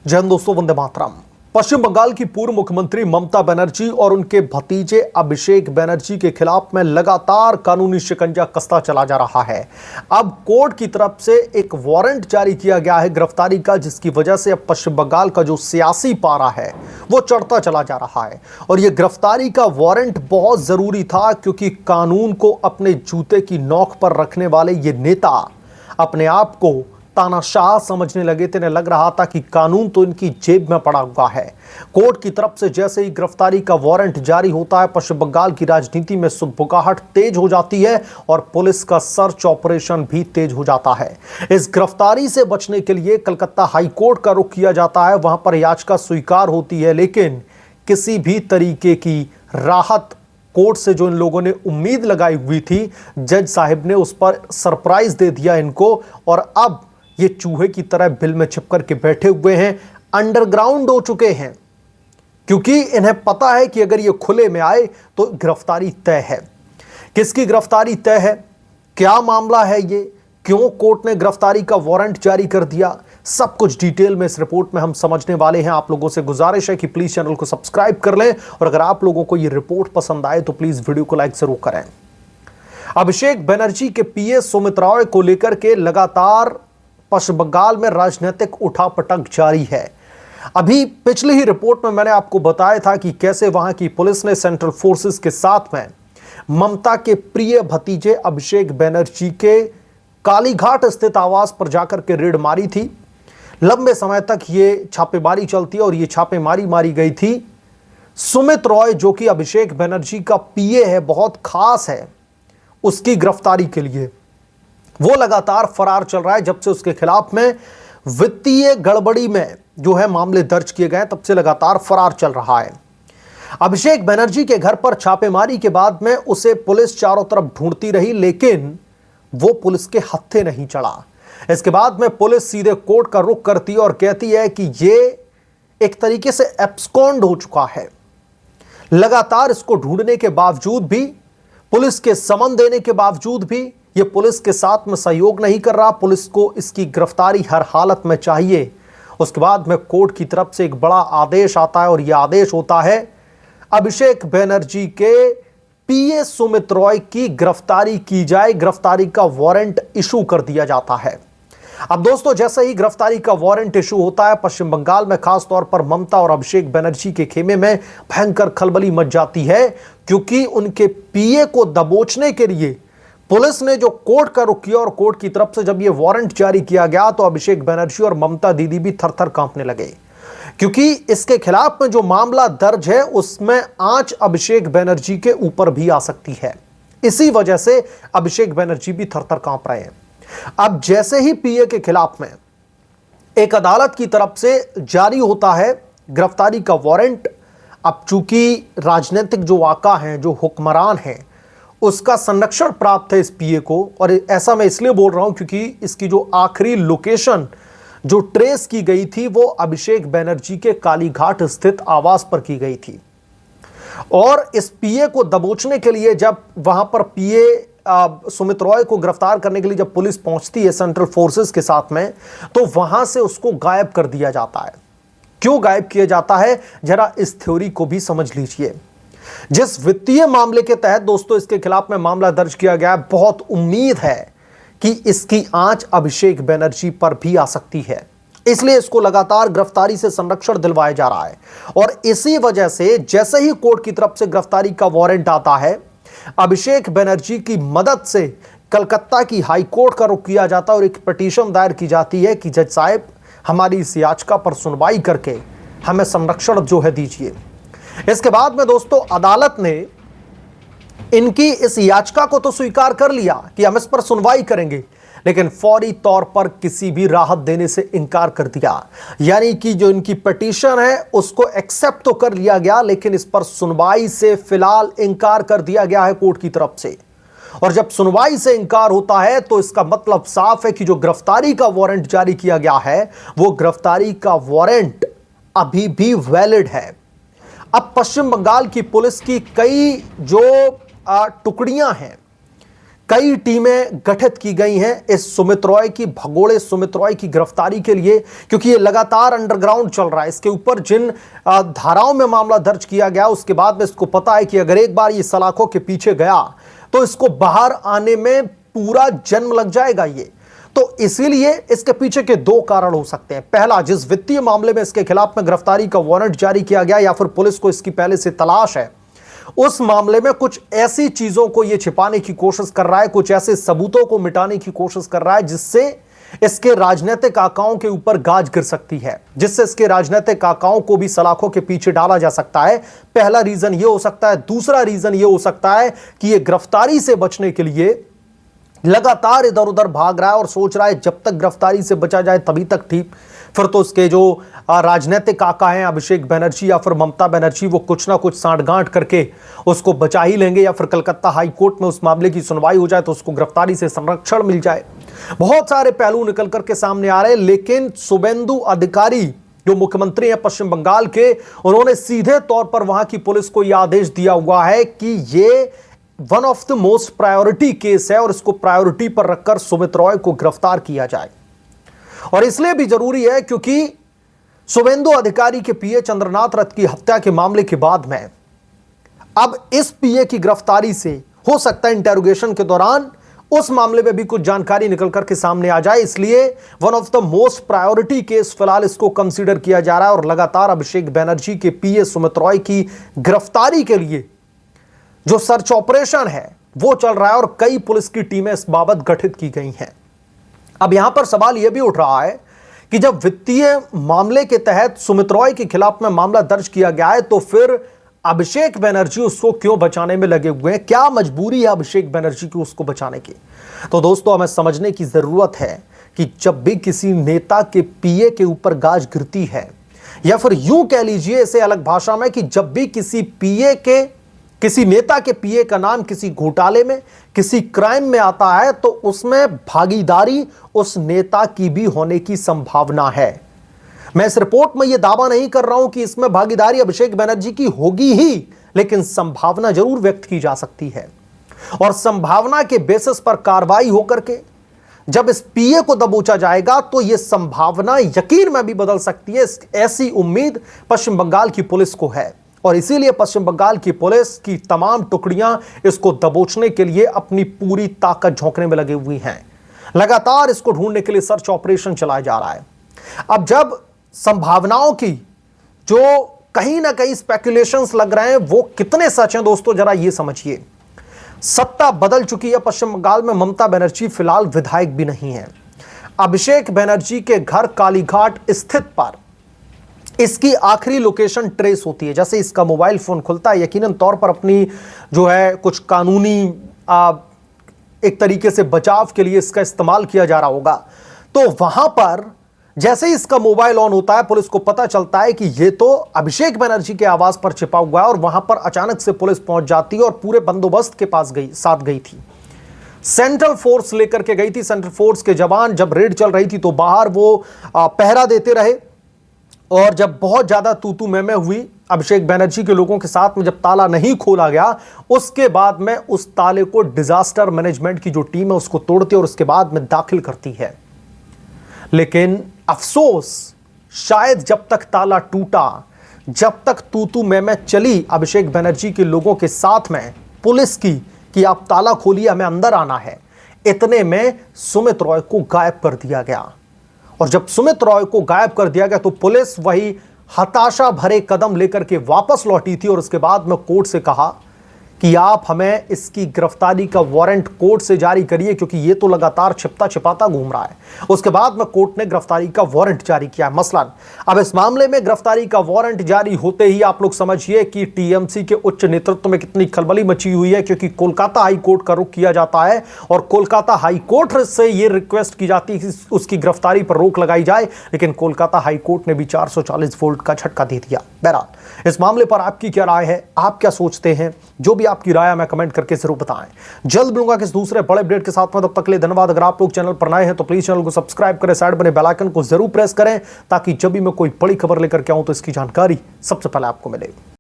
जय हिंद दोस्तों, वंदे मातरम। पश्चिम बंगाल की पूर्व मुख्यमंत्री ममता बनर्जी और उनके भतीजे अभिषेक बनर्जी के खिलाफ में लगातार कानूनी शिकंजा कसता चला जा रहा है। अब कोर्ट की तरफ से एक वारंट जारी किया गया है गिरफ्तारी का, जिसकी वजह से अब पश्चिम बंगाल का जो सियासी पारा है वो चढ़ता चला जा रहा है। और ये गिरफ्तारी का वारंट बहुत जरूरी था, क्योंकि कानून को अपने जूते की नोक पर रखने वाले ये नेता अपने आप को तानाशाह समझने लगे थे। लग रहा था कि कानून तो इनकी जेब में पड़ा हुआ है। कोर्ट की तरफ से जैसे ही गिरफ्तारी का वारंट जारी होता है, पश्चिम बंगाल की राजनीति में सुगबुगाहट तेज हो जाती है और पुलिस का सर्च ऑपरेशन भी तेज हो जाता है। इस गिरफ्तारी से बचने के लिए कलकत्ता हाई कोर्ट का रुख किया जाता है। वहां पर याचिका स्वीकार होती है, लेकिन किसी भी तरीके की राहत कोर्ट से जो इन लोगों ने उम्मीद लगाई हुई थी, जज साहिब ने उस पर सरप्राइज दे दिया इनको। और अब ये चूहे की तरह बिल में छिपकर के बैठे हुए हैं, अंडरग्राउंड हो चुके हैं, क्योंकि इन्हें पता है कि अगर ये खुले में आए तो गिरफ्तारी तय है। किसकी गिरफ्तारी तय है, क्या मामला है ये, क्यों कोर्ट ने गिरफ्तारी का वारंट जारी कर दिया, सब कुछ डिटेल में इस रिपोर्ट में हम समझने वाले हैं। आप लोगों से गुजारिश है कि प्लीज चैनल को सब्सक्राइब कर लें, और अगर आप लोगों को ये रिपोर्ट पसंद आए तो प्लीज वीडियो को लाइक जरूर करें। अभिषेक बनर्जी के पीए सुमित रॉय को लेकर के लगातार पश्चिम बंगाल में राजनीतिक उठापटक जारी है। अभी पिछली ही रिपोर्ट में मैंने आपको बताया था कि कैसे वहां की पुलिस ने सेंट्रल फोर्सेस के साथ में ममता के प्रिय भतीजे अभिषेक बनर्जी के कालीघाट स्थित आवास पर जाकर के रेड मारी थी। लंबे समय तक ये छापेमारी चलती है और ये छापेमारी मारी गई थी। सुमित रॉय, जो कि अभिषेक बनर्जी का पीए है, बहुत खास है, उसकी गिरफ्तारी के लिए वो लगातार फरार चल रहा है। जब से उसके खिलाफ में वित्तीय गड़बड़ी में जो है मामले दर्ज किए गए, तब से लगातार फरार चल रहा है। अभिषेक बनर्जी के घर पर छापेमारी के बाद में उसे पुलिस चारों तरफ ढूंढती रही, लेकिन वो पुलिस के हत्थे नहीं चढ़ा। इसके बाद में पुलिस सीधे कोर्ट का रुख करती है और कहती है कि ये एक तरीके से एब्सकॉन्ड हो चुका है। लगातार इसको ढूंढने के बावजूद भी, पुलिस के समन देने के बावजूद भी ये पुलिस के साथ में सहयोग नहीं कर रहा। पुलिस को इसकी गिरफ्तारी हर हालत में चाहिए। उसके बाद में कोर्ट की तरफ से एक बड़ा आदेश आता है, और यह आदेश होता है अभिषेक बनर्जी के पीए सुमित रॉय की गिरफ्तारी की जाए। गिरफ्तारी का वारंट इशू कर दिया जाता है। अब दोस्तों, जैसे ही गिरफ्तारी का वारंट इशू होता है, पश्चिम बंगाल में खास तौर पर ममता और अभिषेक बनर्जी के खेमे में भयंकर खलबली मच जाती है, क्योंकि उनके पीए को दबोचने के लिए पुलिस ने जो कोर्ट का रुख किया, और कोर्ट की तरफ से जब यह वारंट जारी किया गया तो अभिषेक बनर्जी और ममता दीदी भी थर-थर कांपने लगे, क्योंकि इसके खिलाफ में जो मामला दर्ज है उसमें आंच अभिषेक बनर्जी के ऊपर भी आ सकती है। इसी वजह से अभिषेक बनर्जी भी थर-थर कांप रहे हैं। अब जैसे ही पीए के खिलाफ में एक अदालत की तरफ से जारी होता है गिरफ्तारी का वारंट, अब चूंकि राजनीतिक जो आका हैं, जो हुक्मरान हैं, उसका संरक्षण प्राप्त है इस पीए को। और ऐसा मैं इसलिए बोल रहा हूं क्योंकि इसकी जो आखिरी लोकेशन जो ट्रेस की गई थी वो अभिषेक बनर्जी के कालीघाट स्थित आवास पर की गई थी। और इस पीए को दबोचने के लिए जब वहां पर पीए सुमित रॉय को गिरफ्तार करने के लिए जब पुलिस पहुंचती है सेंट्रल फोर्सेस के साथ में, तो वहां से उसको गायब कर दिया जाता है। क्यों गायब किया जाता है, जरा इस थ्योरी को भी समझ लीजिए। जिस वित्तीय मामले के तहत दोस्तों इसके खिलाफ में मामला दर्ज किया गया है, बहुत उम्मीद है कि इसकी आंच अभिषेक बनर्जी पर भी आ सकती है। इसलिए इसको लगातार गिरफ्तारी से संरक्षण दिलवाया जा रहा है। और इसी वजह से जैसे ही कोर्ट की तरफ से गिरफ्तारी का वारंट आता है, अभिषेक बनर्जी की मदद से कलकत्ता की हाई कोर्ट का रुख किया जाता है और एक पिटीशन दायर की जाती है कि जज साहब, हमारी इस याचिका पर सुनवाई करके हमें संरक्षण जो है दीजिए। इसके बाद में दोस्तों अदालत ने इनकी इस याचिका को तो स्वीकार कर लिया कि हम इस पर सुनवाई करेंगे, लेकिन फौरी तौर पर किसी भी राहत देने से इनकार कर दिया। यानी कि जो इनकी पिटीशन है उसको एक्सेप्ट तो कर लिया गया, लेकिन इस पर सुनवाई से फिलहाल इनकार कर दिया गया है कोर्ट की तरफ से। और जब सुनवाई से इनकार होता है तो इसका मतलब साफ है कि जो गिरफ्तारी का वारंट जारी किया गया है वो गिरफ्तारी का वारंट अभी भी वैलिड है। अब पश्चिम बंगाल की पुलिस की कई जो टुकड़ियां हैं, कई टीमें गठित की गई हैं इस सुमित रॉय की, भगोड़े सुमित रॉय की गिरफ्तारी के लिए, क्योंकि ये लगातार अंडरग्राउंड चल रहा है। इसके ऊपर जिन धाराओं में मामला दर्ज किया गया, उसके बाद में इसको पता है कि अगर एक बार ये सलाखों के पीछे गया तो इसको बाहर आने में पूरा जन्म लग जाएगा ये। तो इसीलिए इसके पीछे के दो कारण हो सकते हैं। पहला, जिस वित्तीय मामले में इसके खिलाफ में गिरफ्तारी का वारंट जारी किया गया या फिर पुलिस को इसकी पहले से तलाश है, उस मामले में कुछ ऐसी चीजों को यह छिपाने की कोशिश कर रहा है, कुछ ऐसे सबूतों को मिटाने की कोशिश कर रहा है जिससे इसके राजनीतिक आकाओं के ऊपर गाज गिर सकती है, जिससे इसके राजनीतिक आकाओं को भी सलाखों के पीछे डाला जा सकता है। पहला रीजन यह हो सकता है। दूसरा रीजन यह हो सकता है कि यह गिरफ्तारी से बचने के लिए लगातार इधर उधर भाग रहा है और सोच रहा है जब तक गिरफ्तारी से बचा जाए तभी तक ठीक, फिर तो उसके जो राजनीतिक आका हैं अभिषेक बनर्जी या फिर ममता बनर्जी, वो कुछ ना कुछ सांठगांठ करके उसको बचा ही लेंगे, या फिर कलकत्ता हाई कोर्ट में उस मामले की सुनवाई हो जाए तो उसको गिरफ्तारी से संरक्षण मिल जाए। बहुत सारे पहलू निकल करके सामने आ रहे हैं, लेकिन शुभेंदु अधिकारी जो मुख्यमंत्री हैं पश्चिम बंगाल के, उन्होंने सीधे तौर पर वहां की पुलिस को यह आदेश दिया हुआ है कि ये one of the most priority case है और इसको प्रायोरिटी पर रखकर सुमित रॉय को गिरफ्तार किया जाए। और इसलिए भी जरूरी है क्योंकि शुभेंदु अधिकारी के पीए चंद्रनाथ रथ की हत्या के मामले के बाद में अब इस पीए की गिरफ्तारी से हो सकता है इंटेरोगेशन के दौरान उस मामले में भी कुछ जानकारी निकल करके सामने आ जाए। इसलिए one of the most priority case फिलहाल इसको कंसीडर किया जा रहा है और लगातार अभिषेक बनर्जी के पीए सुमित रॉय की गिरफ्तारी के लिए जो सर्च ऑपरेशन है वो चल रहा है और कई पुलिस की टीमें इस बाबत गठित की गई हैं। अब यहां पर सवाल यह भी उठ रहा है कि जब वित्तीय मामले के तहत सुमित रॉय के खिलाफ में मामला दर्ज किया गया है तो फिर अभिषेक बनर्जी उसको क्यों बचाने में लगे हुए हैं? क्या मजबूरी है अभिषेक बनर्जी की उसको बचाने की? तो दोस्तों, हमें समझने की जरूरत है कि जब भी किसी नेता के पीए के ऊपर गाज गिरती है, या फिर यूं कह लीजिए इसे अलग भाषा में कि जब भी किसी नेता के पीए का नाम किसी घोटाले में, किसी क्राइम में आता है तो उसमें भागीदारी उस नेता की भी होने की संभावना है। मैं इस रिपोर्ट में यह दावा नहीं कर रहा हूं कि इसमें भागीदारी अभिषेक बनर्जी की होगी ही, लेकिन संभावना जरूर व्यक्त की जा सकती है और संभावना के बेसिस पर कार्रवाई होकर के जब इस पीए को दबोचा जाएगा तो यह संभावना यकीन में भी बदल सकती है। ऐसी उम्मीद पश्चिम बंगाल की पुलिस को है और इसीलिए पश्चिम बंगाल की पुलिस की तमाम टुकड़ियां इसको दबोचने के लिए अपनी पूरी ताकत झोंकने में लगी हुई हैं। लगातार इसको ढूंढने के लिए सर्च ऑपरेशन चलाया जा रहा है। अब जब संभावनाओं की जो कहीं ना कहीं स्पेकुलेशंस लग रहे हैं वो कितने सच हैं दोस्तों, जरा ये समझिए। सत्ता बदल चुकी है पश्चिम बंगाल में। ममता बनर्जी फिलहाल विधायक भी नहीं है। अभिषेक बनर्जी के घर कालीघाट स्थित पर इसकी आखिरी लोकेशन ट्रेस होती है। जैसे इसका मोबाइल फोन खुलता है, यकीनन तौर पर अपनी जो है कुछ कानूनी एक तरीके से बचाव के लिए इसका इस्तेमाल किया जा रहा होगा, तो वहां पर जैसे ही इसका मोबाइल ऑन होता है पुलिस को पता चलता है कि ये तो अभिषेक बनर्जी के आवास पर छिपा हुआ है और वहां पर अचानक से पुलिस पहुंच जाती है और पूरे बंदोबस्त के साथ गई थी। सेंट्रल फोर्स लेकर के गई थी। सेंट्रल फोर्स के जवान जब रेड चल रही थी तो बाहर वो पहरा देते रहे और जब बहुत ज्यादा तू मैं हुई अभिषेक बनर्जी के लोगों के साथ में, जब ताला नहीं खोला गया, उसके बाद में उस ताले को डिजास्टर मैनेजमेंट की जो टीम है उसको तोड़ती है और उसके बाद में दाखिल करती है। लेकिन अफसोस, शायद जब तक ताला टूटा, जब तक तू मैं चली अभिषेक बनर्जी के लोगों के साथ में पुलिस की कि आप ताला खोलिए, हमें अंदर आना है, इतने में सुमित रॉय को गायब कर दिया गया। और जब सुमित रॉय को गायब कर दिया गया तो पुलिस वही हताशा भरे कदम लेकर के वापस लौटी थी और उसके बाद में कोर्ट से कहा कि आप हमें इसकी गिरफ्तारी का वारंट कोर्ट से जारी करिए, क्योंकि ये तो लगातार छिपता छिपाता घूम रहा है। उसके बाद में कोर्ट ने गिरफ्तारी का वारंट जारी किया। मसलन अब इस मामले में गिरफ्तारी का वारंट जारी होते ही आप लोग समझिए कि टीएमसी के उच्च नेतृत्व में कितनी खलबली मची हुई है, क्योंकि कोलकाता हाई कोर्ट का रुख किया जाता है और कोलकाता हाई कोर्ट से यह रिक्वेस्ट की जाती है कि उसकी गिरफ्तारी पर रोक लगाई जाए, लेकिन कोलकाता हाई कोर्ट ने भी 440 वोल्ट का झटका दे दिया। बहरहाल इस मामले पर आपकी क्या राय है, आप क्या सोचते हैं? जो भी आपकी राय हमें कमेंट करके जरूर बताएं। जल्द मिलूंगा किस दूसरे बड़े अपडेट के साथ में, तब तक के लिए धन्यवाद। अगर आप लोग चैनल पर नए हैं तो प्लीज चैनल को सब्सक्राइब करें, साइड बने बेल आइकन को जरूर प्रेस करें ताकि जब भी मैं कोई बड़ी खबर लेकर के आऊं तो इसकी जानकारी सबसे पहले आपको मिले।